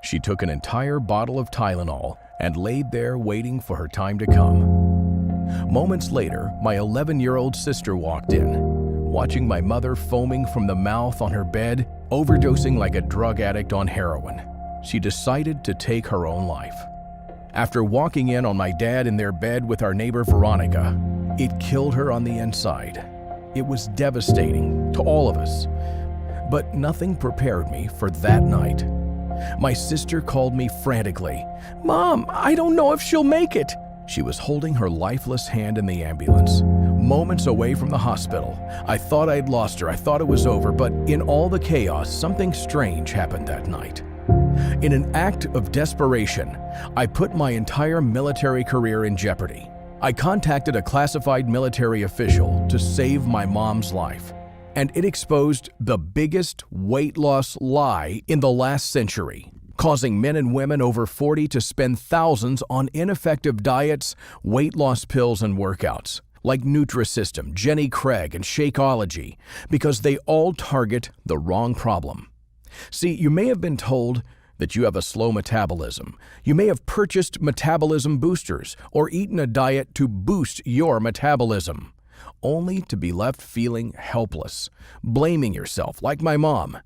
She took an entire bottle of Tylenol and laid there waiting for her time to come. Moments later, my 11-year-old sister walked in, watching my mother foaming from the mouth on her bed, overdosing like a drug addict on heroin. She decided to take her own life. After walking in on my dad in their bed with our neighbor Veronica, it killed her on the inside. It was devastating to all of us, but nothing prepared me for that night. My sister called me frantically. "Mom, I don't know if she'll make it." She was holding her lifeless hand in the ambulance, moments away from the hospital. I thought I'd lost her. I thought it was over, but in all the chaos, something strange happened that night. In an act of desperation, I put my entire military career in jeopardy. I contacted a classified military official to save my mom's life, and it exposed the biggest weight loss lie in the last century, causing men and women over 40 to spend thousands on ineffective diets, weight loss pills, and workouts like Nutrisystem, Jenny Craig, and Shakeology, because they all target the wrong problem. See, you may have been told that you have a slow metabolism. You may have purchased metabolism boosters or eaten a diet to boost your metabolism, only to be left feeling helpless, blaming yourself like my mom.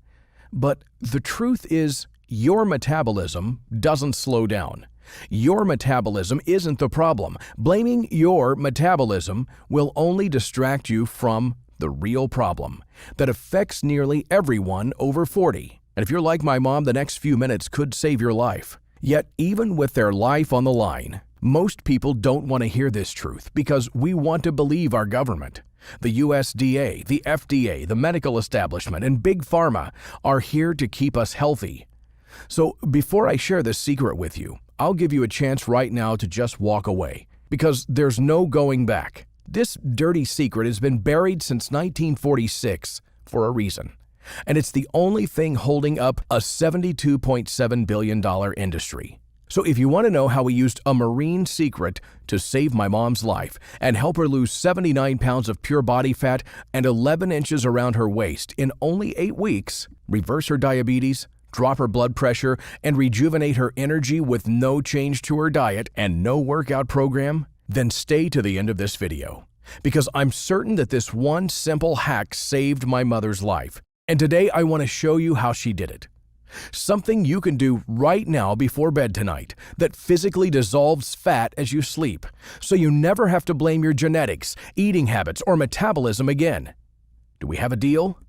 But the truth is, your metabolism doesn't slow down. Your metabolism isn't the problem. Blaming your metabolism will only distract you from the real problem that affects nearly everyone over 40. And if you're like my mom, the next few minutes could save your life. Yet, even with their life on the line, most people don't want to hear this truth because we want to believe our government. The USDA, the FDA, the medical establishment, and Big Pharma are here to keep us healthy. So before I share this secret with you, I'll give you a chance right now to just walk away, because there's no going back. This dirty secret has been buried since 1946 for a reason. And it's the only thing holding up a $72.7 billion industry. So if you want to know how we used a marine secret to save my mom's life and help her lose 79 pounds of pure body fat and 11 inches around her waist in only 8 weeks, reverse her diabetes, drop her blood pressure, and rejuvenate her energy with no change to her diet and no workout program, then stay to the end of this video, because I'm certain that this one simple hack saved my mother's life. And today I want to show you how she did it. Something you can do right now before bed tonight that physically dissolves fat as you sleep, so you never have to blame your genetics, eating habits, or metabolism again. Do we have a deal?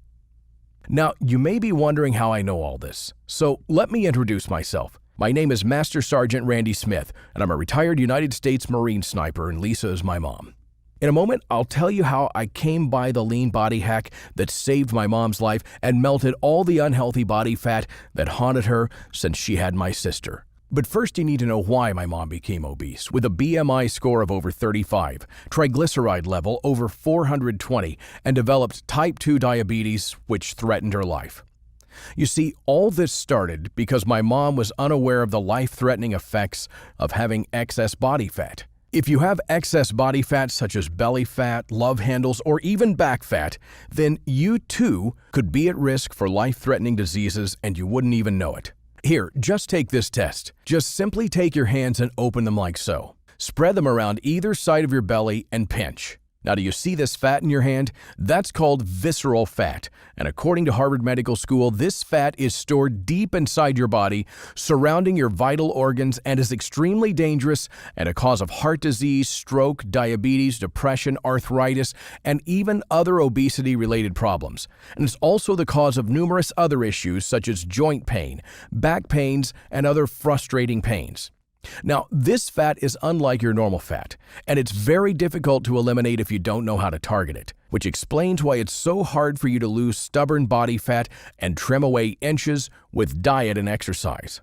Now, you may be wondering how I know all this, so let me introduce myself. My name is Master Sergeant Randy Smith, and I'm a retired United States Marine sniper, and Lisa is my mom. In a moment, I'll tell you how I came by the lean body hack that saved my mom's life and melted all the unhealthy body fat that haunted her since she had my sister. But first, you need to know why my mom became obese, with a BMI score of over 35, triglyceride level over 420, and developed type 2 diabetes, which threatened her life. You see, all this started because my mom was unaware of the life-threatening effects of having excess body fat. If you have excess body fat such as belly fat, love handles, or even back fat, then you too could be at risk for life-threatening diseases and you wouldn't even know it. Here, just take this test. Just simply take your hands and open them like so. Spread them around either side of your belly and pinch. Now, do you see this fat in your hand? That's called visceral fat. And according to Harvard Medical School, this fat is stored deep inside your body, surrounding your vital organs, and is extremely dangerous and a cause of heart disease, stroke, diabetes, depression, arthritis, and even other obesity-related problems. And it's also the cause of numerous other issues such as joint pain, back pains, and other frustrating pains. Now, this fat is unlike your normal fat, and it's very difficult to eliminate if you don't know how to target it, which explains why it's so hard for you to lose stubborn body fat and trim away inches with diet and exercise.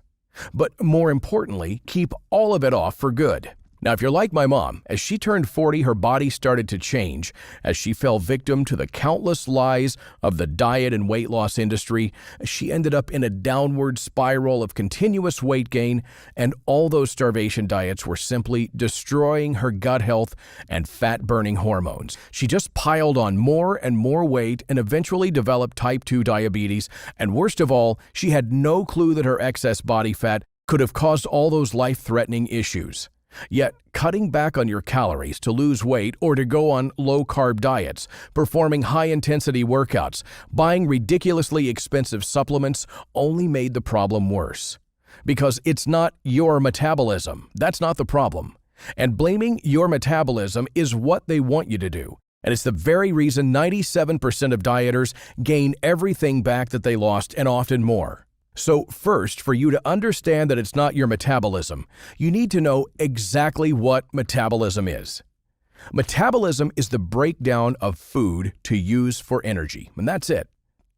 But more importantly, keep all of it off for good. Now, if you're like my mom, as she turned 40, her body started to change as she fell victim to the countless lies of the diet and weight loss industry. She ended up in a downward spiral of continuous weight gain, and all those starvation diets were simply destroying her gut health and fat-burning hormones. She just piled on more and more weight and eventually developed type 2 diabetes, and worst of all, she had no clue that her excess body fat could have caused all those life-threatening issues. Yet, cutting back on your calories to lose weight or to go on low-carb diets, performing high-intensity workouts, buying ridiculously expensive supplements only made the problem worse. Because it's not your metabolism. That's not the problem. And blaming your metabolism is what they want you to do. And it's the very reason 97% of dieters gain everything back that they lost and often more. So first, for you to understand that it's not your metabolism, you need to know exactly what metabolism is. Metabolism is the breakdown of food to use for energy, and that's it.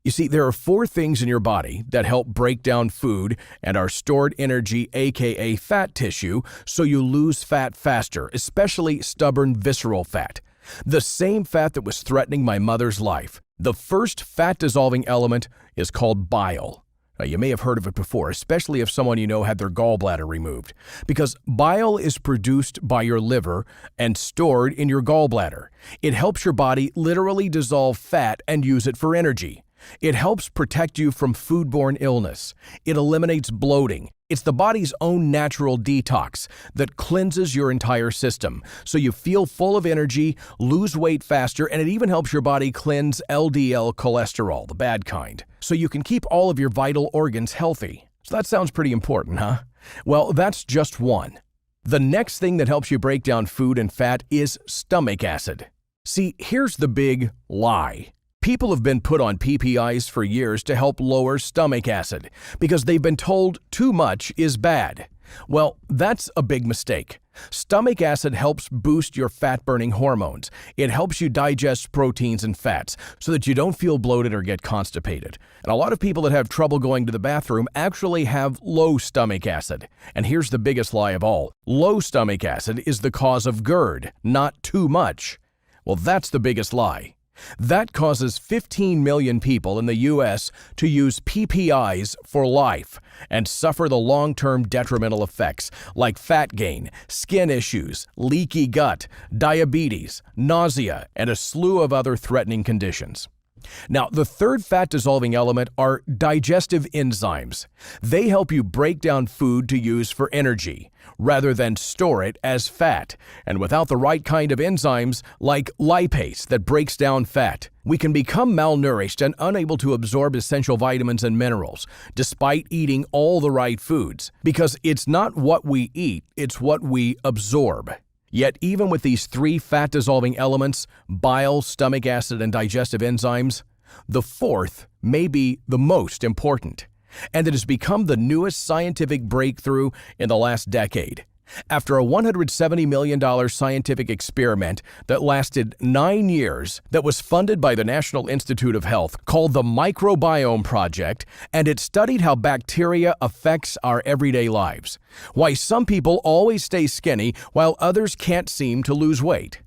You see, there are 4 things in your body that help break down food and our stored energy, aka fat tissue, so you lose fat faster, especially stubborn visceral fat. The same fat that was threatening my mother's life. The first fat-dissolving element is called bile. Now, you may have heard of it before, especially if someone you know had their gallbladder removed, because bile is produced by your liver and stored in your gallbladder. It helps your body literally dissolve fat and use it for energy. It helps protect you from foodborne illness. It eliminates bloating. It's the body's own natural detox that cleanses your entire system, so you feel full of energy, lose weight faster, and it even helps your body cleanse LDL cholesterol, the bad kind, so you can keep all of your vital organs healthy. So that sounds pretty important, huh? Well, that's just one. The next thing that helps you break down food and fat is stomach acid. See, here's the big lie. People have been put on PPIs for years to help lower stomach acid because they've been told too much is bad. Well, that's a big mistake. Stomach acid helps boost your fat-burning hormones. It helps you digest proteins and fats so that you don't feel bloated or get constipated. And a lot of people that have trouble going to the bathroom actually have low stomach acid. And here's the biggest lie of all. Low stomach acid is the cause of GERD, not too much. Well, that's the biggest lie. That causes 15 million people in the U.S. to use PPIs for life and suffer the long-term detrimental effects like fat gain, skin issues, leaky gut, diabetes, nausea, and a slew of other threatening conditions. Now, the third fat-dissolving element are digestive enzymes. They help you break down food to use for energy, rather than store it as fat. And without the right kind of enzymes, like lipase that breaks down fat, we can become malnourished and unable to absorb essential vitamins and minerals, despite eating all the right foods. Because it's not what we eat, it's what we absorb. Yet even with these 3 fat-dissolving elements, bile, stomach acid, and digestive enzymes, the fourth may be the most important, and it has become the newest scientific breakthrough in the last decade. After a $170 million scientific experiment that lasted 9 years that was funded by the National Institute of Health called the Microbiome Project, and it studied how bacteria affects our everyday lives, why some people always stay skinny while others can't seem to lose weight.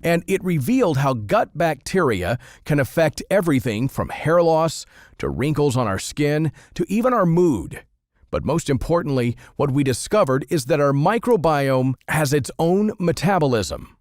And it revealed how gut bacteria can affect everything from hair loss to wrinkles on our skin to even our mood. But most importantly, what we discovered is that our microbiome has its own metabolism.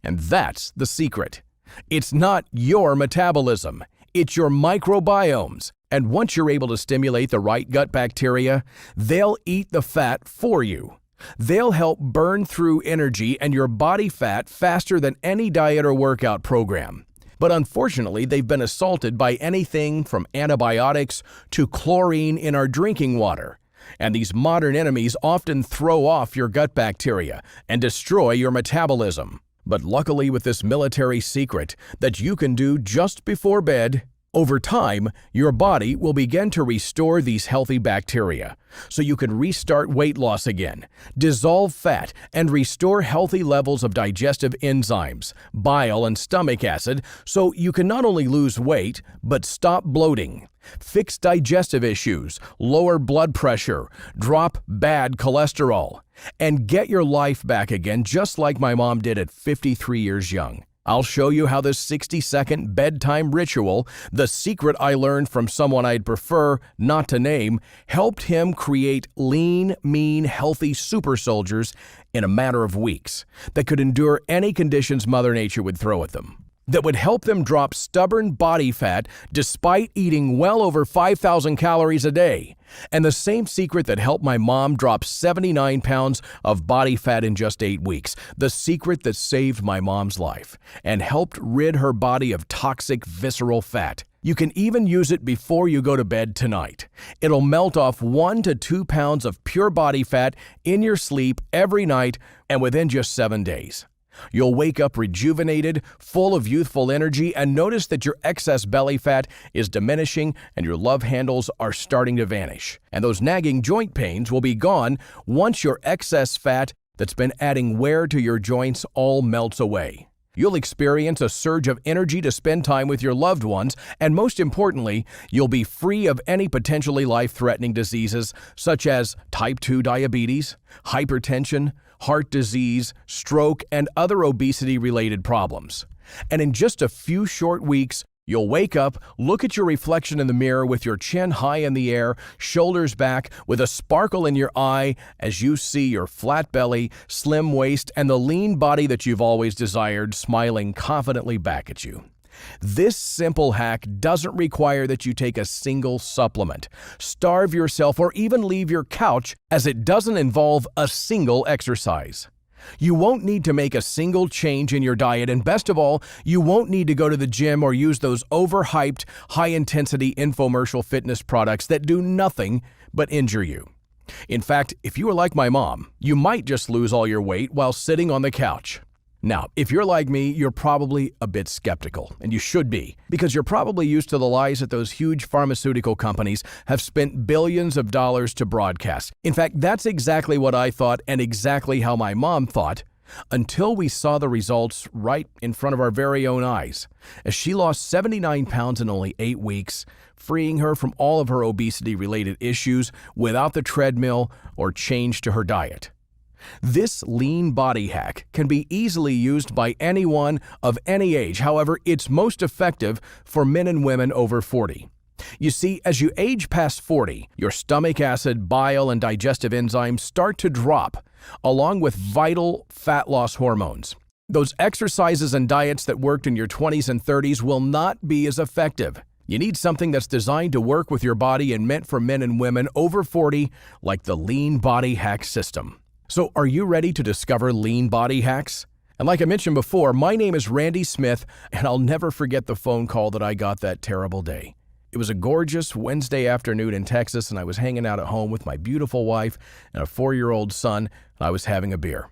And that's the secret. It's not your metabolism, it's your microbiomes. And once you're able to stimulate the right gut bacteria, they'll eat the fat for you. They'll help burn through energy and your body fat faster than any diet or workout program. But unfortunately, they've been assaulted by anything from antibiotics to chlorine in our drinking water. And these modern enemies often throw off your gut bacteria and destroy your metabolism. But luckily, with this military secret that you can do just before bed Over time, your body will begin to restore these healthy bacteria, so you can restart weight loss again, dissolve fat, and restore healthy levels of digestive enzymes, bile, and stomach acid, so you can not only lose weight, but stop bloating, fix digestive issues, lower blood pressure, drop bad cholesterol, and get your life back again just like my mom did at 53 years young. I'll show you how this 60-second bedtime ritual, the secret I learned from someone I'd prefer not to name, helped him create lean, mean, healthy super soldiers in a matter of weeks that could endure any conditions Mother Nature would throw at them, that would help them drop stubborn body fat despite eating well over 5,000 calories a day. And the same secret that helped my mom drop 79 pounds of body fat in just 8 weeks. The secret that saved my mom's life and helped rid her body of toxic visceral fat. You can even use it before you go to bed tonight. It'll melt off 1 to 2 pounds of pure body fat in your sleep every night and within just 7 days. You'll wake up rejuvenated, full of youthful energy, and notice that your excess belly fat is diminishing and your love handles are starting to vanish. And those nagging joint pains will be gone once your excess fat that's been adding wear to your joints all melts away. You'll experience a surge of energy to spend time with your loved ones, and most importantly, you'll be free of any potentially life-threatening diseases such as type 2 diabetes, hypertension, heart disease, stroke, and other obesity-related problems. And in just a few short weeks, you'll wake up, look at your reflection in the mirror with your chin high in the air, shoulders back, with a sparkle in your eye as you see your flat belly, slim waist, and the lean body that you've always desired smiling confidently back at you. This simple hack doesn't require that you take a single supplement, starve yourself, or even leave your couch, as it doesn't involve a single exercise. You won't need to make a single change in your diet, and best of all, you won't need to go to the gym or use those overhyped, high-intensity infomercial fitness products that do nothing but injure you. In fact, if you were like my mom, you might just lose all your weight while sitting on the couch. Now, if you're like me, you're probably a bit skeptical, and you should be, because you're probably used to the lies that those huge pharmaceutical companies have spent billions of dollars to broadcast. In fact, that's exactly what I thought and exactly how my mom thought, until we saw the results right in front of our very own eyes, as she lost 79 pounds in only 8 weeks, freeing her from all of her obesity-related issues without the treadmill or change to her diet. This lean body hack can be easily used by anyone of any age. However, it's most effective for men and women over 40. You see, as you age past 40, your stomach acid, bile, and digestive enzymes start to drop, along with vital fat loss hormones. Those exercises and diets that worked in your 20s and 30s will not be as effective. You need something that's designed to work with your body and meant for men and women over 40, like the Lean Body Hack System. So are you ready to discover lean body hacks? And like I mentioned before, my name is Randy Smith, and I'll never forget the phone call that I got that terrible day. It was a gorgeous Wednesday afternoon in Texas, and I was hanging out at home with my beautiful wife and a 4-year-old son, and I was having a beer.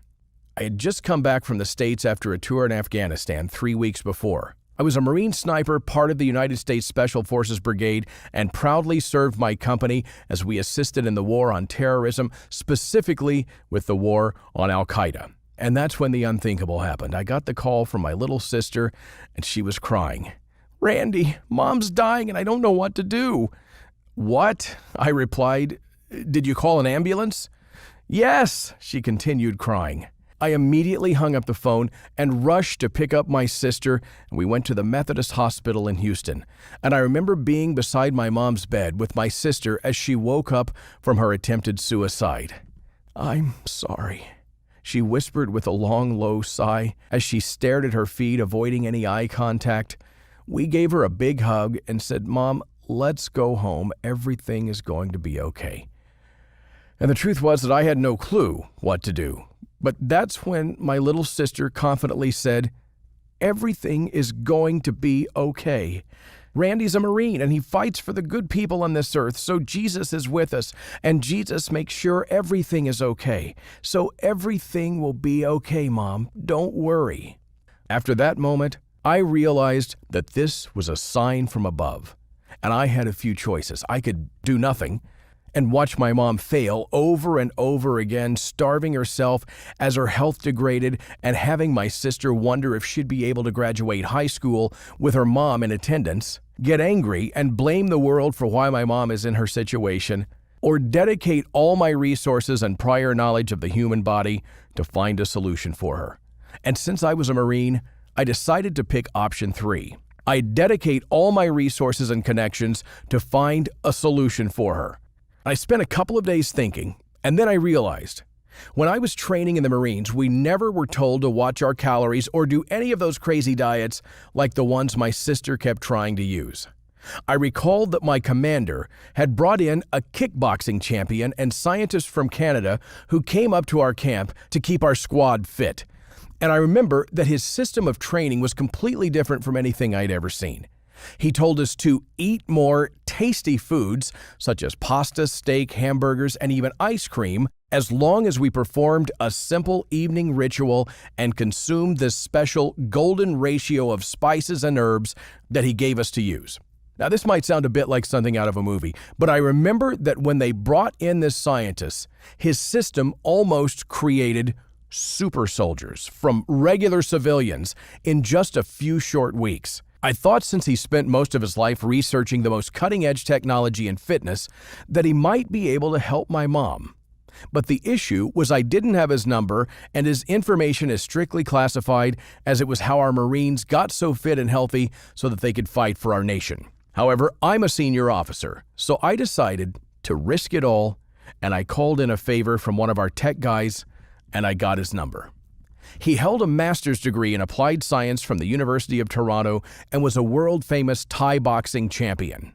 I had just come back from the States after a tour in Afghanistan 3 weeks before. I was a Marine sniper, part of the United States Special Forces Brigade, and proudly served my company as we assisted in the war on terrorism, specifically with the war on Al-Qaeda. And that's when the unthinkable happened. I got the call from my little sister, and she was crying. "Randy, Mom's dying, and I don't know what to do." "What?" I replied. "Did you call an ambulance?" "Yes," she continued crying. I immediately hung up the phone and rushed to pick up my sister, and we went to the Methodist Hospital in Houston. And I remember being beside my mom's bed with my sister as she woke up from her attempted suicide. "I'm sorry," she whispered with a long, low sigh as she stared at her feet, avoiding any eye contact. We gave her a big hug and said, "Mom, let's go home. Everything is going to be okay." And the truth was that I had no clue what to do. But that's when my little sister confidently said, "Everything is going to be okay. Randy's a Marine, and he fights for the good people on this earth, so Jesus is with us, and Jesus makes sure everything is okay. So everything will be okay, Mom. Don't worry." After that moment, I realized that this was a sign from above, and I had a few choices. I could do nothing and watch my mom fail over and over again, starving herself as her health degraded and having my sister wonder if she'd be able to graduate high school with her mom in attendance, get angry and blame the world for why my mom is in her situation, or dedicate all my resources and prior knowledge of the human body to find a solution for her. And since I was a Marine, I decided to pick option 3. I dedicate all my resources and connections to find a solution for her. I spent a couple of days thinking, and then I realized, when I was training in the Marines, we never were told to watch our calories or do any of those crazy diets like the ones my sister kept trying to use. I recalled that my commander had brought in a kickboxing champion and scientist from Canada who came up to our camp to keep our squad fit. And I remember that his system of training was completely different from anything I'd ever seen. He told us to eat more tasty foods such as pasta, steak, hamburgers, and even ice cream as long as we performed a simple evening ritual and consumed this special golden ratio of spices and herbs that he gave us to use. Now, this might sound a bit like something out of a movie, but I remember that when they brought in this scientist, his system almost created super soldiers from regular civilians in just a few short weeks. I thought since he spent most of his life researching the most cutting-edge technology in fitness that he might be able to help my mom. But the issue was I didn't have his number, and his information is strictly classified, as it was how our Marines got so fit and healthy so that they could fight for our nation. However, I'm a senior officer, so I decided to risk it all, and I called in a favor from one of our tech guys, and I got his number. He held a master's degree in applied science from the University of Toronto and was a world-famous Thai boxing champion.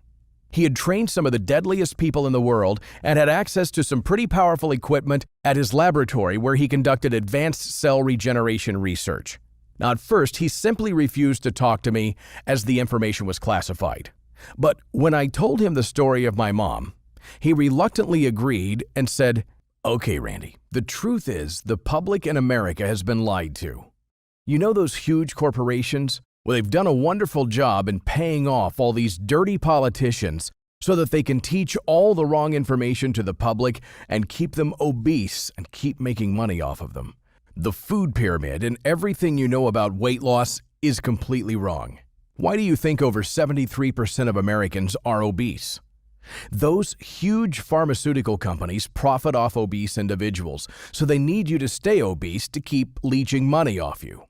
He had trained some of the deadliest people in the world and had access to some pretty powerful equipment at his laboratory where he conducted advanced cell regeneration research. Now, at first, he simply refused to talk to me as the information was classified. But when I told him the story of my mom, he reluctantly agreed and said, "Okay, Randy, the truth is the public in America has been lied to. You know those huge corporations? Well, they've done a wonderful job in paying off all these dirty politicians so that they can teach all the wrong information to the public and keep them obese and keep making money off of them. The food pyramid and everything you know about weight loss is completely wrong. Why do you think over 73% of Americans are obese? Those huge pharmaceutical companies profit off obese individuals, so they need you to stay obese to keep leeching money off you.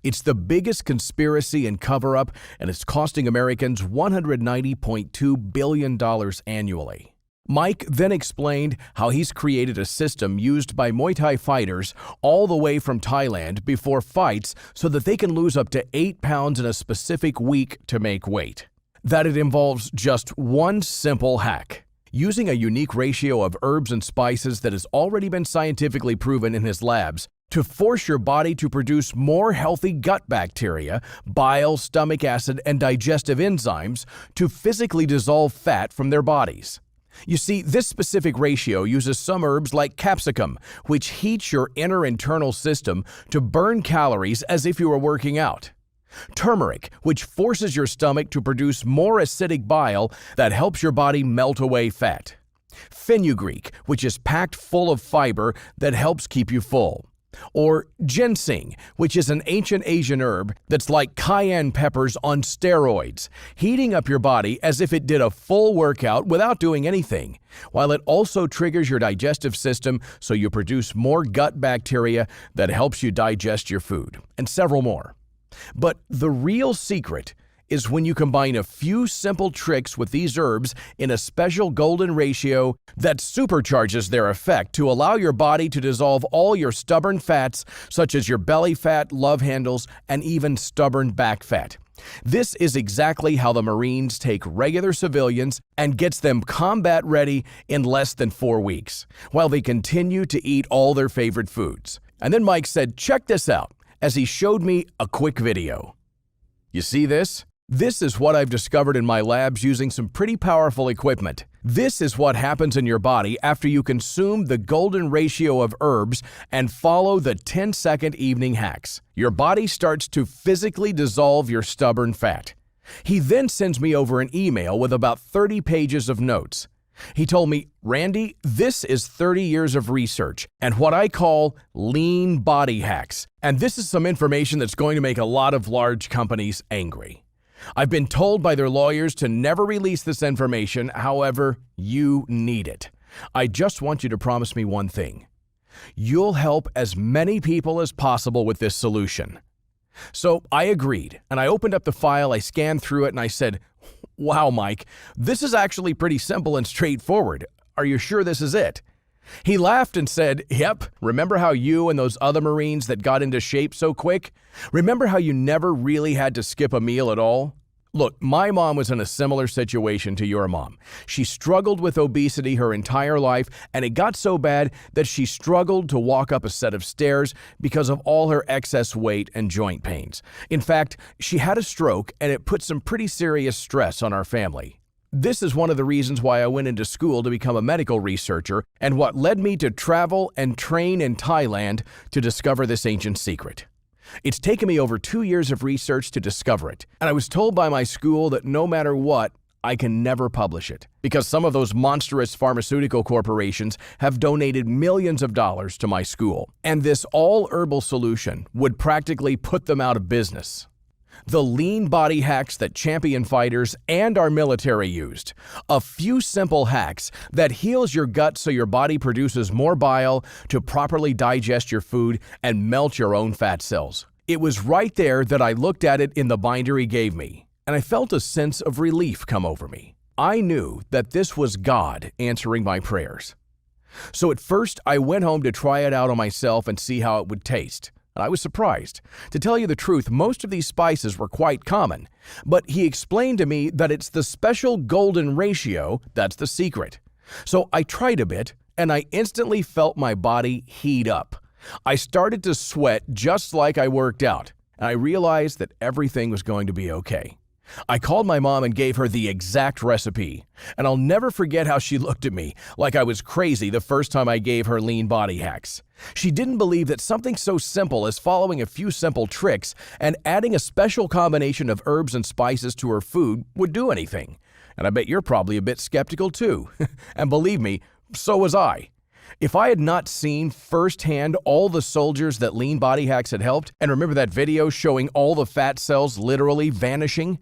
It's the biggest conspiracy and cover-up, and it's costing Americans $190.2 billion annually." Mike then explained how he's created a system used by Muay Thai fighters all the way from Thailand before fights so that they can lose up to 8 pounds in a specific week to make weight. That it involves just one simple hack: using a unique ratio of herbs and spices that has already been scientifically proven in his labs to force your body to produce more healthy gut bacteria, bile, stomach acid, and digestive enzymes to physically dissolve fat from their bodies. You see, this specific ratio uses some herbs like capsicum, which heats your inner internal system to burn calories as if you were working out. Turmeric, which forces your stomach to produce more acidic bile that helps your body melt away fat. Fenugreek, which is packed full of fiber that helps keep you full. Or ginseng, which is an ancient Asian herb that's like cayenne peppers on steroids, heating up your body as if it did a full workout without doing anything, while it also triggers your digestive system so you produce more gut bacteria that helps you digest your food, and several more. But the real secret is when you combine a few simple tricks with these herbs in a special golden ratio that supercharges their effect to allow your body to dissolve all your stubborn fats, such as your belly fat, love handles, and even stubborn back fat. This is exactly how the Marines take regular civilians and gets them combat ready in less than 4 weeks, while they continue to eat all their favorite foods. And then Mike said, "Check this out," as he showed me a quick video. You see this? This is what I've discovered in my labs using some pretty powerful equipment. This is what happens in your body after you consume the golden ratio of herbs and follow the 10-second evening hacks. Your body starts to physically dissolve your stubborn fat. He then sends me over an email with about 30 pages of notes. He told me, "Randy, this is 30 years of research and what I call lean body hacks. And this is some information that's going to make a lot of large companies angry. I've been told by their lawyers to never release this information, however, you need it. I just want you to promise me one thing. You'll help as many people as possible with this solution." So I agreed, and I opened up the file, I scanned through it, and I said, "Wow, Mike, this is actually pretty simple and straightforward. Are you sure this is it?" He laughed and said, "Yep, remember how you and those other Marines that got into shape so quick? Remember how you never really had to skip a meal at all? Look, my mom was in a similar situation to your mom. She struggled with obesity her entire life, and it got so bad that she struggled to walk up a set of stairs because of all her excess weight and joint pains. In fact, she had a stroke, and it put some pretty serious stress on our family. This is one of the reasons why I went into school to become a medical researcher and what led me to travel and train in Thailand to discover this ancient secret. It's taken me over 2 years of research to discover it, and I was told by my school that no matter what, I can never publish it because some of those monstrous pharmaceutical corporations have donated millions of dollars to my school, and this all-herbal solution would practically put them out of business. The lean body hacks that champion fighters and our military used. A few simple hacks that heals your gut so your body produces more bile to properly digest your food and melt your own fat cells. It was right there that I looked at it in the binder he gave me, and I felt a sense of relief come over me. I knew that this was God answering my prayers. So at first, I went home to try it out on myself and see how it would taste. And I was surprised. To tell you the truth, most of these spices were quite common, but he explained to me that it's the special golden ratio that's the secret. So I tried a bit, and I instantly felt my body heat up. I started to sweat just like I worked out, and I realized that everything was going to be okay. I called my mom and gave her the exact recipe, and I'll never forget how she looked at me like I was crazy the first time I gave her lean body hacks. She didn't believe that something so simple as following a few simple tricks and adding a special combination of herbs and spices to her food would do anything. And I bet you're probably a bit skeptical too. And believe me, so was I. If I had not seen firsthand all the soldiers that lean body hacks had helped, and remember that video showing all the fat cells literally vanishing?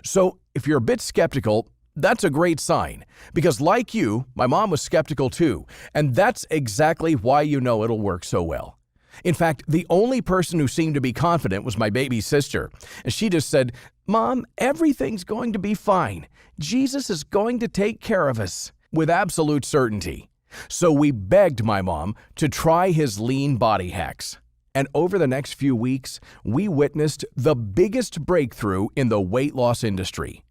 So if you're a bit skeptical, that's a great sign, because like you, my mom was skeptical too, and that's exactly why you know it'll work so well. In fact, the only person who seemed to be confident was my baby sister, and she just said, "Mom, everything's going to be fine. Jesus is going to take care of us," with absolute certainty. So we begged my mom to try his lean body hacks. And over the next few weeks, we witnessed the biggest breakthrough in the weight loss industry.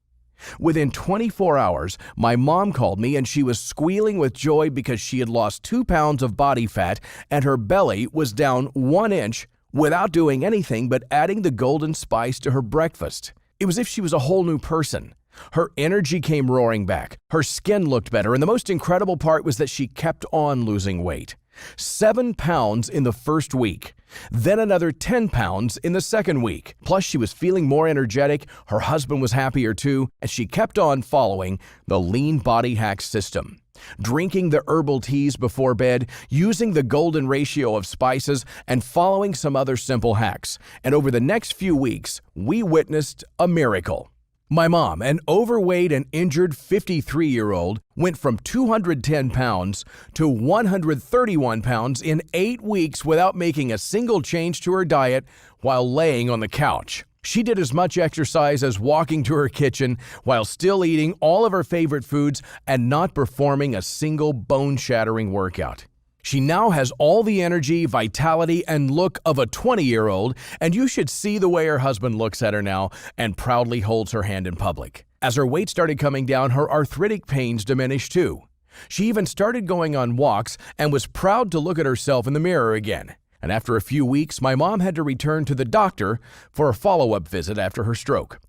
Within 24 hours, my mom called me and she was squealing with joy because she had lost 2 pounds of body fat and her belly was down 1 inch without doing anything but adding the golden spice to her breakfast. It was as if she was a whole new person. Her energy came roaring back, her skin looked better, and the most incredible part was that she kept on losing weight. 7 pounds in the first week, then another 10 pounds in the second week. Plus, she was feeling more energetic, her husband was happier too, and she kept on following the lean body hack system. Drinking the herbal teas before bed, using the golden ratio of spices, and following some other simple hacks. And over the next few weeks, we witnessed a miracle. My mom, an overweight and injured 53-year-old, went from 210 pounds to 131 pounds in 8 weeks without making a single change to her diet while laying on the couch. She did as much exercise as walking to her kitchen while still eating all of her favorite foods and not performing a single bone-shattering workout. She now has all the energy, vitality, and look of a 20-year-old, and you should see the way her husband looks at her now and proudly holds her hand in public. As her weight started coming down, her arthritic pains diminished too. She even started going on walks and was proud to look at herself in the mirror again. And after a few weeks, my mom had to return to the doctor for a follow-up visit after her stroke.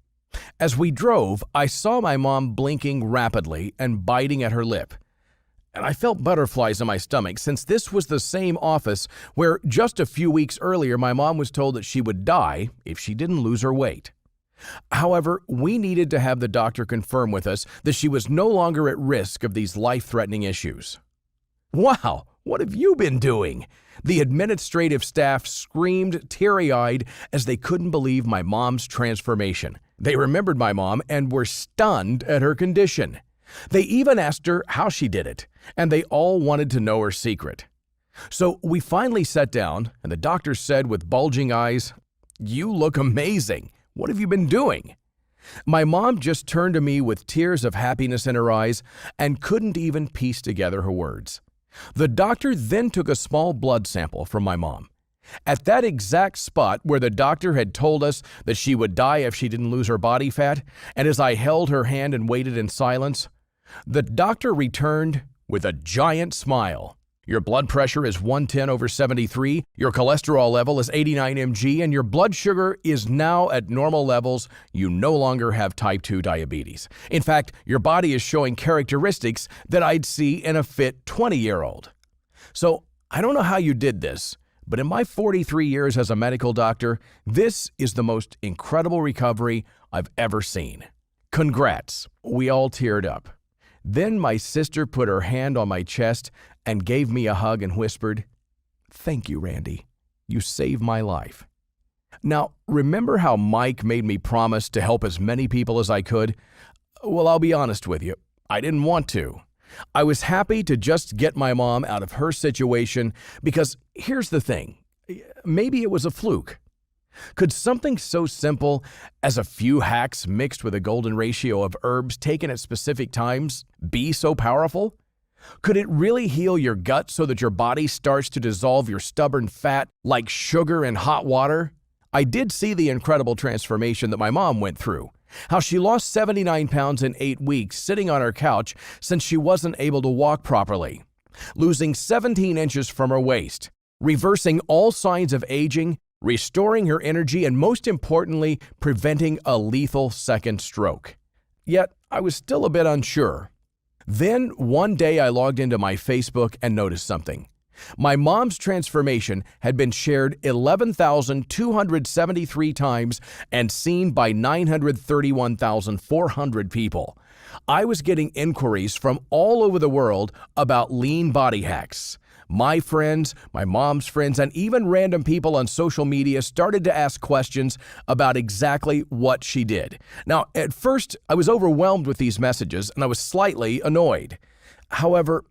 As we drove, I saw my mom blinking rapidly and biting at her lip. And I felt butterflies in my stomach since this was the same office where just a few weeks earlier my mom was told that she would die if she didn't lose her weight. However, we needed to have the doctor confirm with us that she was no longer at risk of these life-threatening issues. "Wow, what have you been doing?" The administrative staff screamed teary-eyed as they couldn't believe my mom's transformation. They remembered my mom and were stunned at her condition. They even asked her how she did it, and they all wanted to know her secret. So we finally sat down, and the doctor said with bulging eyes, "You look amazing. What have you been doing?" My mom just turned to me with tears of happiness in her eyes and couldn't even piece together her words. The doctor then took a small blood sample from my mom. At that exact spot where the doctor had told us that she would die if she didn't lose her body fat, and as I held her hand and waited in silence, the doctor returned with a giant smile. "Your blood pressure is 110/73, your cholesterol level is 89 mg, and your blood sugar is now at normal levels. You no longer have type 2 diabetes. In fact, your body is showing characteristics that I'd see in a fit 20-year-old. So I don't know how you did this, but in my 43 years as a medical doctor, this is the most incredible recovery I've ever seen. Congrats." We all teared up. Then my sister put her hand on my chest and gave me a hug and whispered, "Thank you, Randy. You saved my life." Now, remember how Mike made me promise to help as many people as I could? Well, I'll be honest with you, I didn't want to. I was happy to just get my mom out of her situation because here's the thing, maybe it was a fluke. Could something so simple as a few hacks mixed with a golden ratio of herbs taken at specific times be so powerful? Could it really heal your gut so that your body starts to dissolve your stubborn fat like sugar in hot water? I did see the incredible transformation that my mom went through. How she lost 79 pounds in 8 weeks sitting on her couch since she wasn't able to walk properly. Losing 17 inches from her waist. Reversing all signs of aging, restoring her energy, and most importantly, preventing a lethal second stroke. Yet, I was still a bit unsure. Then, one day I logged into my Facebook and noticed something. My mom's transformation had been shared 11,273 times and seen by 931,400 people. I was getting inquiries from all over the world about lean body hacks. My friends, my mom's friends, and even random people on social media started to ask questions about exactly what she did. Now, at first, I was overwhelmed with these messages and I was slightly annoyed. However,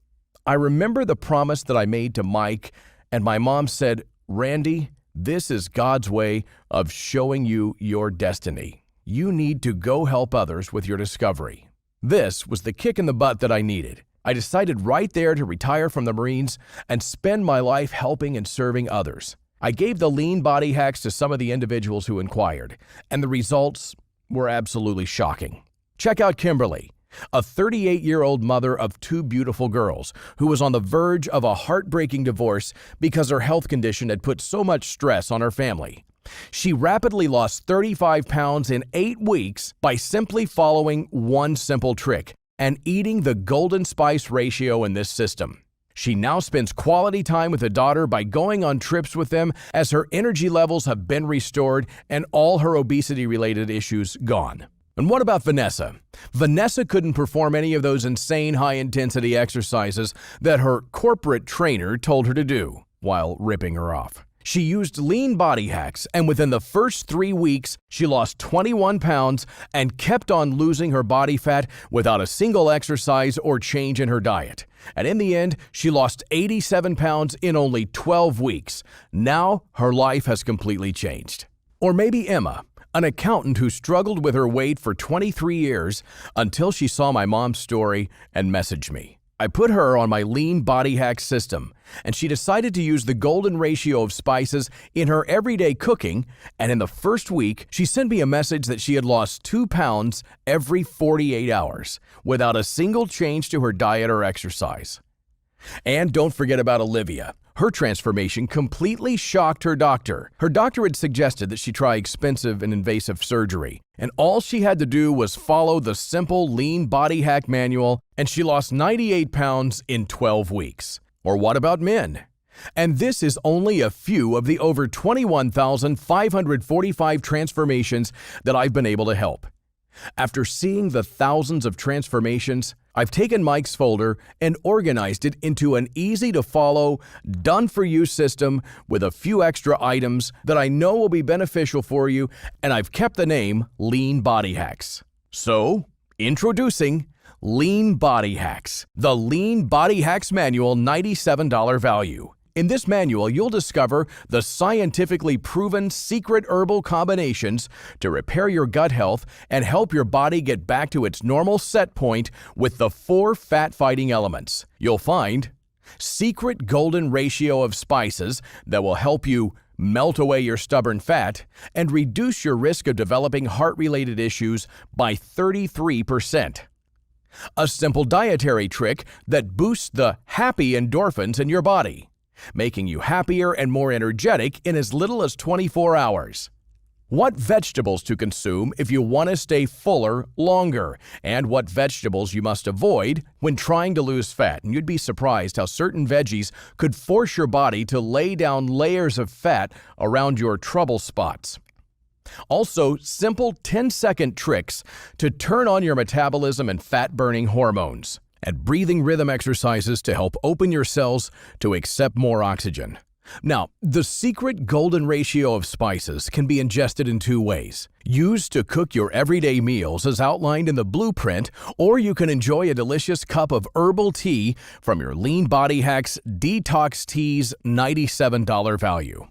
I remember the promise that I made to Mike, and my mom said, "Randy, this is God's way of showing you your destiny. You need to go help others with your discovery." This was the kick in the butt that I needed. I decided right there to retire from the Marines and spend my life helping and serving others. I gave the lean body hacks to some of the individuals who inquired, and the results were absolutely shocking. Check out Kimberly, a 38-year-old mother of 2 beautiful girls who was on the verge of a heartbreaking divorce because her health condition had put so much stress on her family. She rapidly lost 35 pounds in 8 weeks by simply following one simple trick and eating the golden spice ratio in this system. She now spends quality time with a daughter by going on trips with them as her energy levels have been restored and all her obesity-related issues gone. And what about Vanessa? Vanessa couldn't perform any of those insane high-intensity exercises that her corporate trainer told her to do while ripping her off. She used lean body hacks, and within the first 3 weeks, she lost 21 pounds and kept on losing her body fat without a single exercise or change in her diet. And in the end, she lost 87 pounds in only 12 weeks. Now, her life has completely changed. Or maybe Emma, an accountant who struggled with her weight for 23 years until she saw my mom's story and messaged me. I put her on my lean body hack system, and she decided to use the golden ratio of spices in her everyday cooking, and in the first week, she sent me a message that she had lost 2 pounds every 48 hours without a single change to her diet or exercise. And don't forget about Olivia, Her transformation completely shocked her doctor. Her doctor had suggested that she try expensive and invasive surgery, and all she had to do was follow the simple lean body hack manual, and she lost 98 pounds in 12 weeks. Or what about men? And this is only a few of the over 21,545 transformations that I've been able to help. After seeing the thousands of transformations, I've taken Mike's folder and organized it into an easy-to-follow, done-for-you system with a few extra items that I know will be beneficial for you, and I've kept the name Lean Body Hacks. So, introducing Lean Body Hacks, the Lean Body Hacks Manual $97 value. In this manual, you'll discover the scientifically proven secret herbal combinations to repair your gut health and help your body get back to its normal set point with the 4 fat-fighting elements. You'll find secret golden ratio of spices that will help you melt away your stubborn fat and reduce your risk of developing heart-related issues by 33%. A simple dietary trick that boosts the happy endorphins in your body, making you happier and more energetic in as little as 24 hours. What vegetables to consume if you want to stay fuller longer, and what vegetables you must avoid when trying to lose fat. And you'd be surprised how certain veggies could force your body to lay down layers of fat around your trouble spots. Also, simple 10-second tricks to turn on your metabolism and fat-burning hormones, and breathing rhythm exercises to help open your cells to accept more oxygen. Now, the secret golden ratio of spices can be ingested in 2 ways. Used to cook your everyday meals as outlined in the blueprint, or you can enjoy a delicious cup of herbal tea from your Lean Body Hacks Detox Tea's $97 value.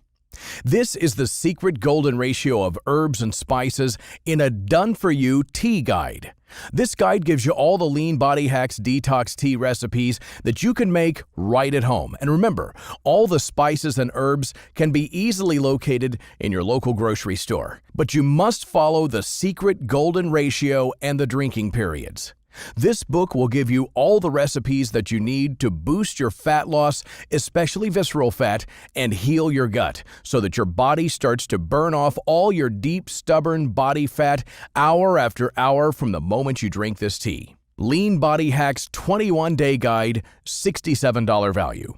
This is the secret golden ratio of herbs and spices in a done-for-you tea guide. This guide gives you all the Lean Body Hacks detox tea recipes that you can make right at home. And remember, all the spices and herbs can be easily located in your local grocery store. But you must follow the secret golden ratio and the drinking periods. This book will give you all the recipes that you need to boost your fat loss, especially visceral fat, and heal your gut so that your body starts to burn off all your deep, stubborn body fat hour after hour from the moment you drink this tea. Lean Body Hacks 21-Day Guide, $67 value.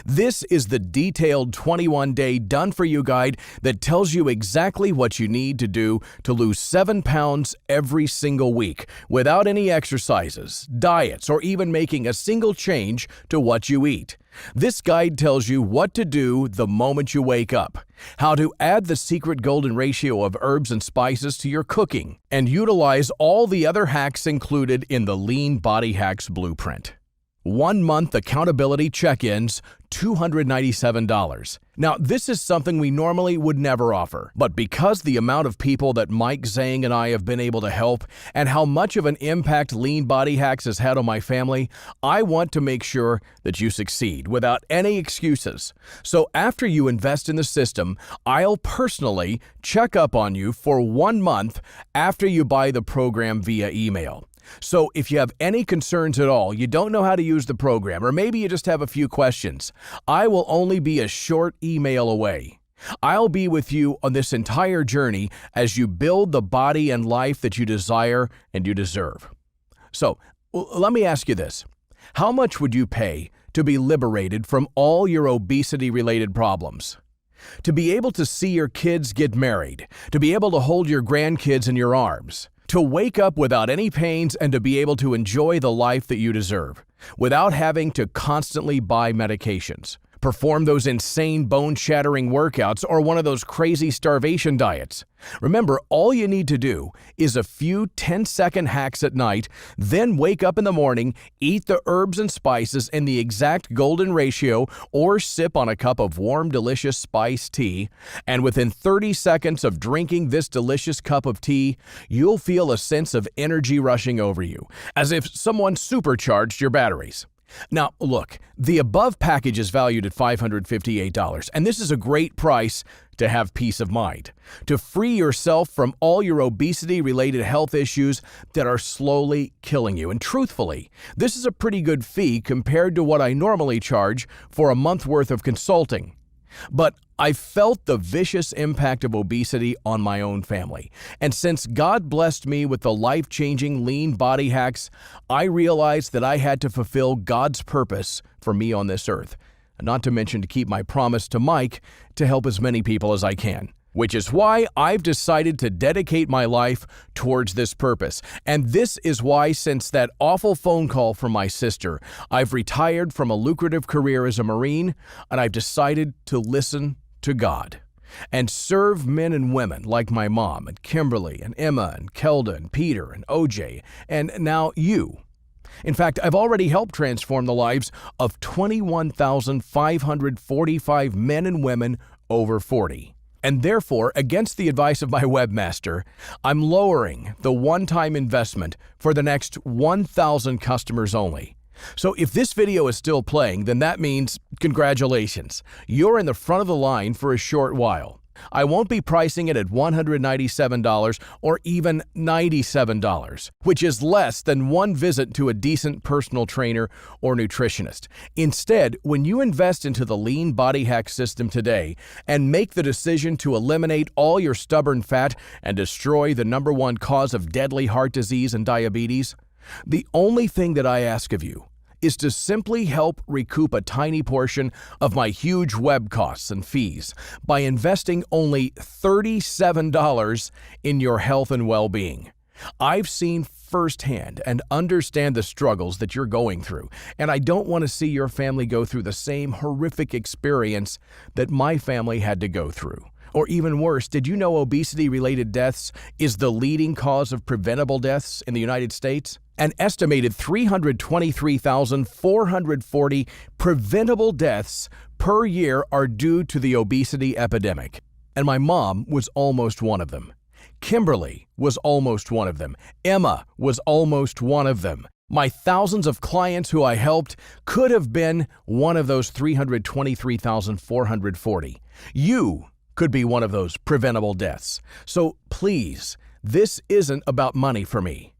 This is the detailed 21-day done-for-you guide that tells you exactly what you need to do to lose 7 pounds every single week without any exercises, diets, or even making a single change to what you eat. This guide tells you what to do the moment you wake up, how to add the secret golden ratio of herbs and spices to your cooking, and utilize all the other hacks included in the Lean Body Hacks Blueprint. 1-month accountability check-ins, $297. Now, this is something we normally would never offer, but because the amount of people that Mike, Zhang, and I have been able to help and how much of an impact Lean Body Hacks has had on my family, I want to make sure that you succeed without any excuses. So after you invest in the system, I'll personally check up on you for 1 month after you buy the program via email. So if you have any concerns at all, you don't know how to use the program, or maybe you just have a few questions, I will only be a short email away. I'll be with you on this entire journey as you build the body and life that you desire and you deserve. So let me ask you this. How much would you pay to be liberated from all your obesity-related problems? To be able to see your kids get married, to be able to hold your grandkids in your arms, to wake up without any pains and to be able to enjoy the life that you deserve without having to constantly buy medications, perform those insane bone-shattering workouts, or one of those crazy starvation diets. Remember, all you need to do is a few 10-second hacks at night, then wake up in the morning, eat the herbs and spices in the exact golden ratio, or sip on a cup of warm, delicious spiced tea, and within 30 seconds of drinking this delicious cup of tea, you'll feel a sense of energy rushing over you, as if someone supercharged your batteries. Now, look, the above package is valued at $558, and this is a great price to have peace of mind, to free yourself from all your obesity-related health issues that are slowly killing you. And truthfully, this is a pretty good fee compared to what I normally charge for a month worth of consulting. But I felt the vicious impact of obesity on my own family. And since God blessed me with the life-changing lean body hacks, I realized that I had to fulfill God's purpose for me on this earth. Not to mention to keep my promise to Mike to help as many people as I can. Which is why I've decided to dedicate my life towards this purpose. And this is why, since that awful phone call from my sister, I've retired from a lucrative career as a Marine, and I've decided to listen to God and serve men and women like my mom and Kimberly and Emma and Kelda and Peter and OJ and now you. In fact, I've already helped transform the lives of 21,545 men and women over 40. And therefore, against the advice of my webmaster, I'm lowering the one-time investment for the next 1,000 customers only. So if this video is still playing, then that means congratulations. You're in the front of the line for a short while. I won't be pricing it at $197 or even $97, which is less than one visit to a decent personal trainer or nutritionist. Instead, when you invest into the Lean Body Hack system today and make the decision to eliminate all your stubborn fat and destroy the #1 cause of deadly heart disease and diabetes, the only thing that I ask of you is to simply help recoup a tiny portion of my huge web costs and fees by investing only $37 in your health and well-being. I've seen firsthand and understand the struggles that you're going through, and I don't want to see your family go through the same horrific experience that my family had to go through. Or even worse, did you know obesity-related deaths is the leading cause of preventable deaths in the United States? An estimated 323,440 preventable deaths per year are due to the obesity epidemic. And my mom was almost one of them. Kimberly was almost one of them. Emma was almost one of them. My thousands of clients who I helped could have been one of those 323,440. You could be one of those preventable deaths. So please, this isn't about money for me.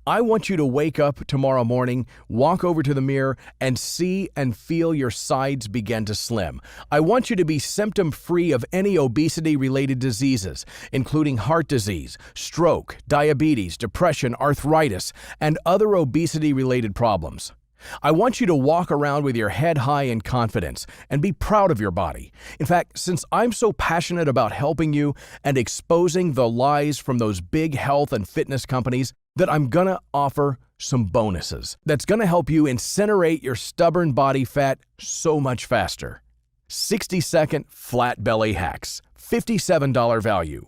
I want you to wake up tomorrow morning, walk over to the mirror, and see and feel your sides begin to slim. I want you to be symptom-free of any obesity-related diseases, including heart disease, stroke, diabetes, depression, arthritis, and other obesity-related problems. I want you to walk around with your head high in confidence and be proud of your body. In fact, since I'm so passionate about helping you and exposing the lies from those big health and fitness companies, that I'm gonna offer some bonuses that's gonna help you incinerate your stubborn body fat so much faster. 60-second flat belly hacks, $57 value.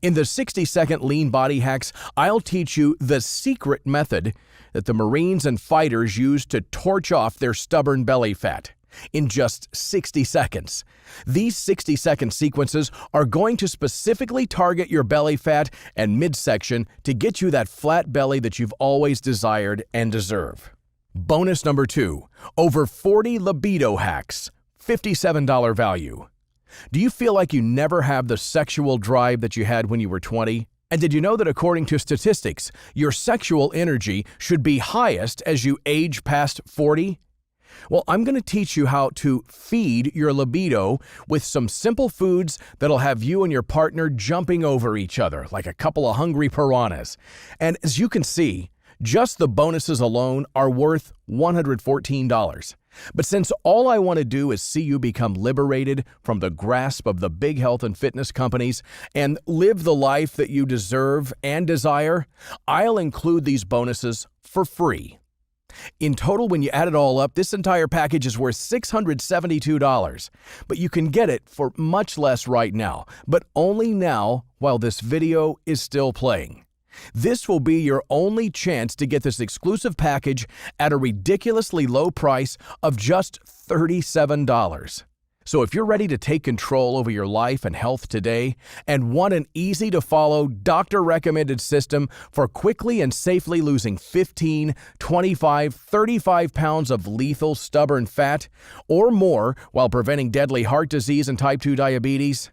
In the 60-second lean body hacks, I'll teach you the secret method that the Marines and fighters use to torch off their stubborn belly fat in just 60 seconds. These 60-second sequences are going to specifically target your belly fat and midsection to get you that flat belly that you've always desired and deserve. Bonus number 2, over 40 libido hacks, $57 value. Do you feel like you never have the sexual drive that you had when you were 20? And did you know that according to statistics, your sexual energy should be highest as you age past 40? Well, I'm going to teach you how to feed your libido with some simple foods that'll have you and your partner jumping over each other like a couple of hungry piranhas. And as you can see, just the bonuses alone are worth $114. But since all I want to do is see you become liberated from the grasp of the big health and fitness companies and live the life that you deserve and desire, I'll include these bonuses for free. In total, when you add it all up, this entire package is worth $672, but you can get it for much less right now, but only now while this video is still playing. This will be your only chance to get this exclusive package at a ridiculously low price of just $37. So if you're ready to take control over your life and health today and want an easy-to-follow, doctor-recommended system for quickly and safely losing 15, 25, 35 pounds of lethal, stubborn fat or more while preventing deadly heart disease and type 2 diabetes,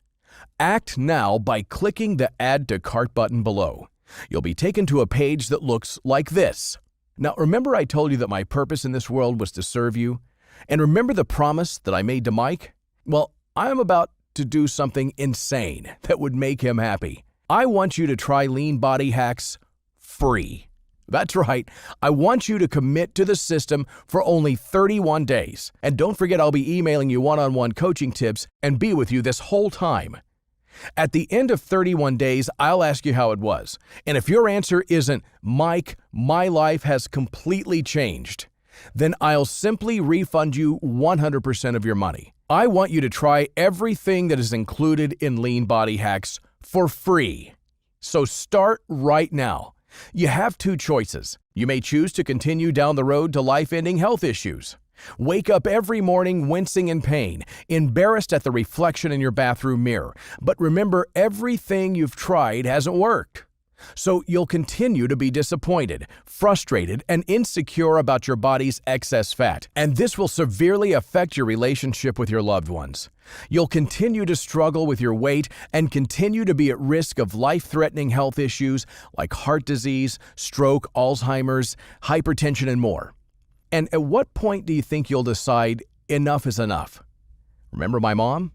act now by clicking the Add to Cart button below. You'll be taken to a page that looks like this. Now, remember I told you that my purpose in this world was to serve you? And remember the promise that I made to Mike? Well, I'm about to do something insane that would make him happy. I want you to try Lean Body Hacks free. That's right. I want you to commit to the system for only 31 days. And don't forget, I'll be emailing you one-on-one coaching tips and be with you this whole time. At the end of 31 days, I'll ask you how it was. And if your answer isn't, Mike, my life has completely changed, then I'll simply refund you 100% of your money. I want you to try everything that is included in Lean Body Hacks for free. So start right now. You have two choices. You may choose to continue down the road to life-ending health issues. Wake up every morning wincing in pain, embarrassed at the reflection in your bathroom mirror. But remember, everything you've tried hasn't worked. So you'll continue to be disappointed, frustrated, and insecure about your body's excess fat. And this will severely affect your relationship with your loved ones. You'll continue to struggle with your weight and continue to be at risk of life-threatening health issues like heart disease, stroke, Alzheimer's, hypertension, and more. And at what point do you think you'll decide enough is enough? Remember my mom?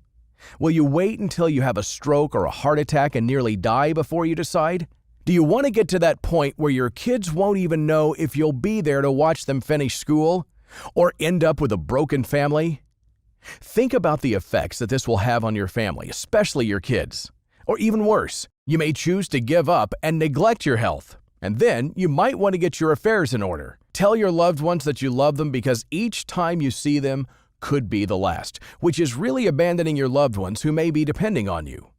Will you wait until you have a stroke or a heart attack and nearly die before you decide? Do you want to get to that point where your kids won't even know if you'll be there to watch them finish school or end up with a broken family? Think about the effects that this will have on your family, especially your kids. Or even worse, you may choose to give up and neglect your health. And then you might want to get your affairs in order. Tell your loved ones that you love them because each time you see them could be the last, which is really abandoning your loved ones who may be depending on you.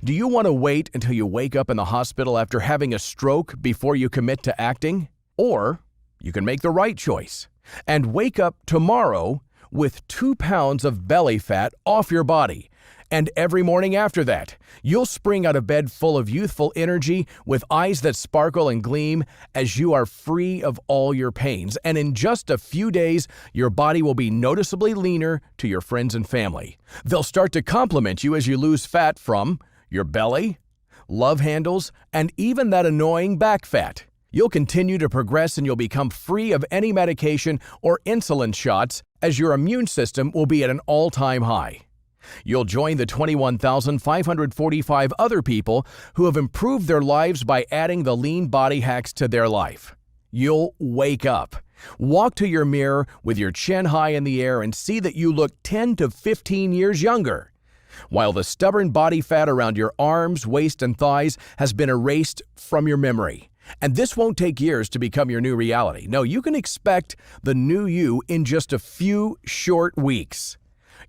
Do you want to wait until you wake up in the hospital after having a stroke before you commit to acting? Or you can make the right choice and wake up tomorrow with 2 pounds of belly fat off your body. And every morning after that, you'll spring out of bed full of youthful energy with eyes that sparkle and gleam as you are free of all your pains. And in just a few days, your body will be noticeably leaner to your friends and family. They'll start to compliment you as you lose fat from your belly, love handles, and even that annoying back fat. You'll continue to progress and you'll become free of any medication or insulin shots as your immune system will be at an all-time high. You'll join the 21,545 other people who have improved their lives by adding the Lean Body Hacks to their life. You'll wake up, walk to your mirror with your chin high in the air and see that you look 10 to 15 years younger, while the stubborn body fat around your arms, waist, and thighs has been erased from your memory. And this won't take years to become your new reality. No, you can expect the new you in just a few short weeks.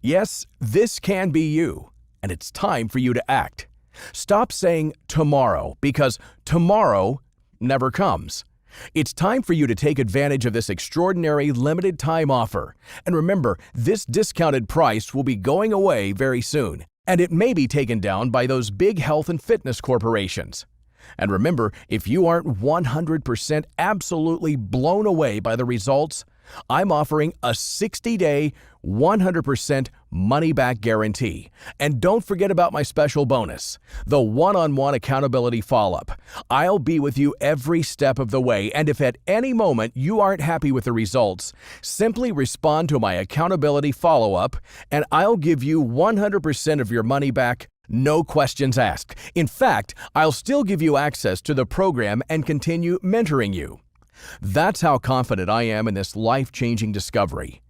Yes, this can be you, and it's time for you to act. Stop saying tomorrow, because tomorrow never comes. It's time for you to take advantage of this extraordinary limited time offer. And remember, this discounted price will be going away very soon, and it may be taken down by those big health and fitness corporations. And remember, if you aren't 100% absolutely blown away by the results, I'm offering a 60-day, 100% money-back guarantee. And don't forget about my special bonus, the one-on-one accountability follow-up. I'll be with you every step of the way, and if at any moment you aren't happy with the results, simply respond to my accountability follow-up, and I'll give you 100% of your money back, no questions asked. In fact, I'll still give you access to the program and continue mentoring you. That's how confident I am in this life-changing discovery.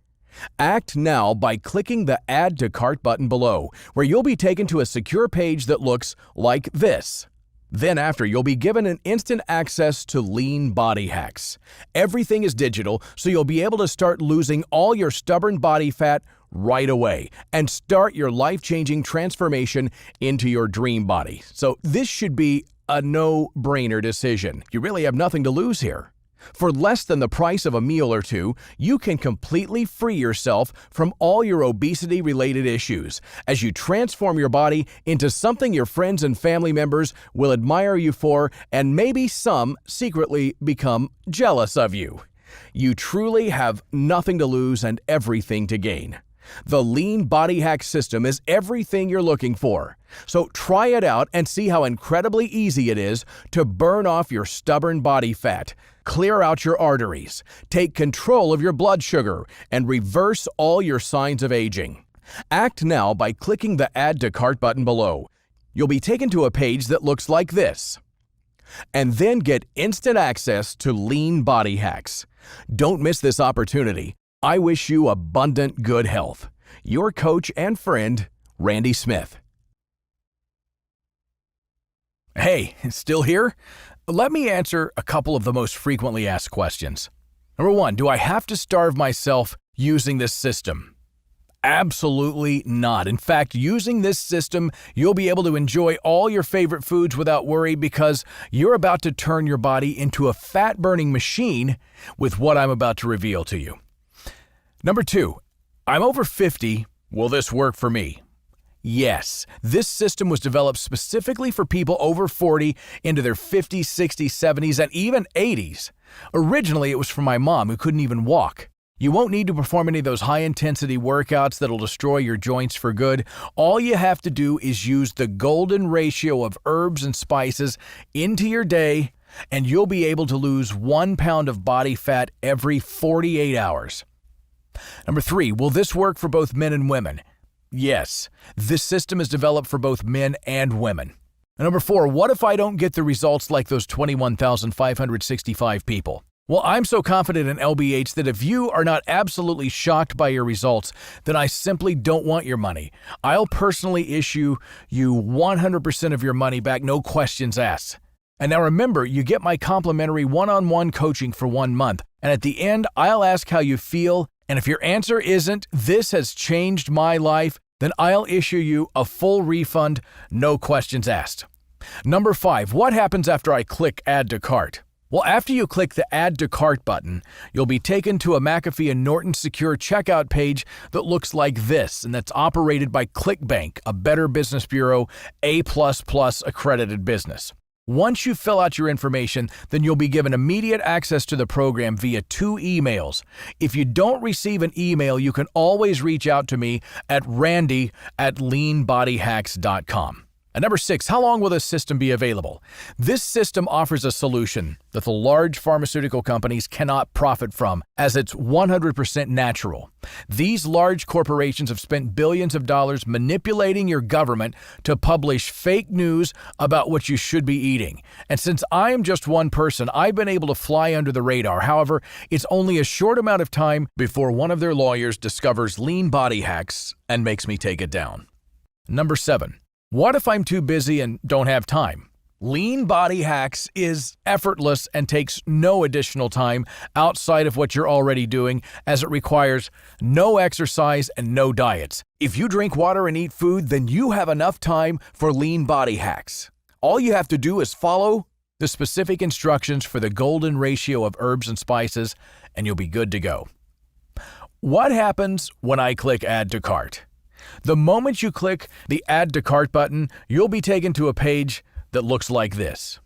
Act now by clicking the Add to Cart button below, where you'll be taken to a secure page that looks like this. Then after, you'll be given an instant access to Lean Body Hacks. Everything is digital, so you'll be able to start losing all your stubborn body fat right away and start your life-changing transformation into your dream body. So this should be a no-brainer decision. You really have nothing to lose here. For less than the price of a meal or two, you can completely free yourself from all your obesity-related issues as you transform your body into something your friends and family members will admire you for, and maybe some secretly become jealous of you. You truly have nothing to lose and everything to gain. The Lean Body Hack system is everything you're looking for. So try it out and see how incredibly easy it is to burn off your stubborn body fat, clear out your arteries, take control of your blood sugar, and reverse all your signs of aging. Act now by clicking the Add to Cart button below. You'll be taken to a page that looks like this. And then get instant access to Lean Body Hacks. Don't miss this opportunity. I wish you abundant good health. Your coach and friend, Randy Smith. Hey, still here? Let me answer a couple of the most frequently asked questions. Number 1, do I have to starve myself using this system? Absolutely not. In fact, using this system, you'll be able to enjoy all your favorite foods without worry because you're about to turn your body into a fat-burning machine with what I'm about to reveal to you. Number 2, I'm over 50. Will this work for me? Yes, this system was developed specifically for people over 40 into their 50s, 60s, 70s, and even 80s. Originally, it was for my mom who couldn't even walk. You won't need to perform any of those high-intensity workouts that'll destroy your joints for good. All you have to do is use the golden ratio of herbs and spices into your day, and you'll be able to lose 1 pound of body fat every 48 hours. Number 3, will this work for both men and women? Yes, this system is developed for both men and women. And number 4, what if I don't get the results like those 21,565 people? Well, I'm so confident in LBH that if you are not absolutely shocked by your results, then I simply don't want your money. I'll personally issue you 100% of your money back, no questions asked. And now remember, you get my complimentary one-on-one coaching for 1 month. And at the end, I'll ask how you feel. And if your answer isn't, "This has changed my life," then I'll issue you a full refund, no questions asked. Number 5, what happens after I click Add to Cart? Well, after you click the Add to Cart button, you'll be taken to a McAfee and Norton secure checkout page that looks like this, and that's operated by ClickBank, a Better Business Bureau A++ accredited business. Once you fill out your information, then you'll be given immediate access to the program via 2 emails. If you don't receive an email, you can always reach out to me at randy@leanbodyhacks.com. And number 6, how long will this system be available? This system offers a solution that the large pharmaceutical companies cannot profit from, as it's 100% natural. These large corporations have spent billions of dollars manipulating your government to publish fake news about what you should be eating. And since I am just one person, I've been able to fly under the radar. However, it's only a short amount of time before one of their lawyers discovers Lean Body Hacks and makes me take it down. Number 7. What if I'm too busy and don't have time? Lean Body Hacks is effortless and takes no additional time outside of what you're already doing, as it requires no exercise and no diets. If you drink water and eat food, then you have enough time for Lean Body Hacks. All you have to do is follow the specific instructions for the golden ratio of herbs and spices, and you'll be good to go. What happens when I click Add to Cart? The moment you click the Add to Cart button, you'll be taken to a page that looks like this.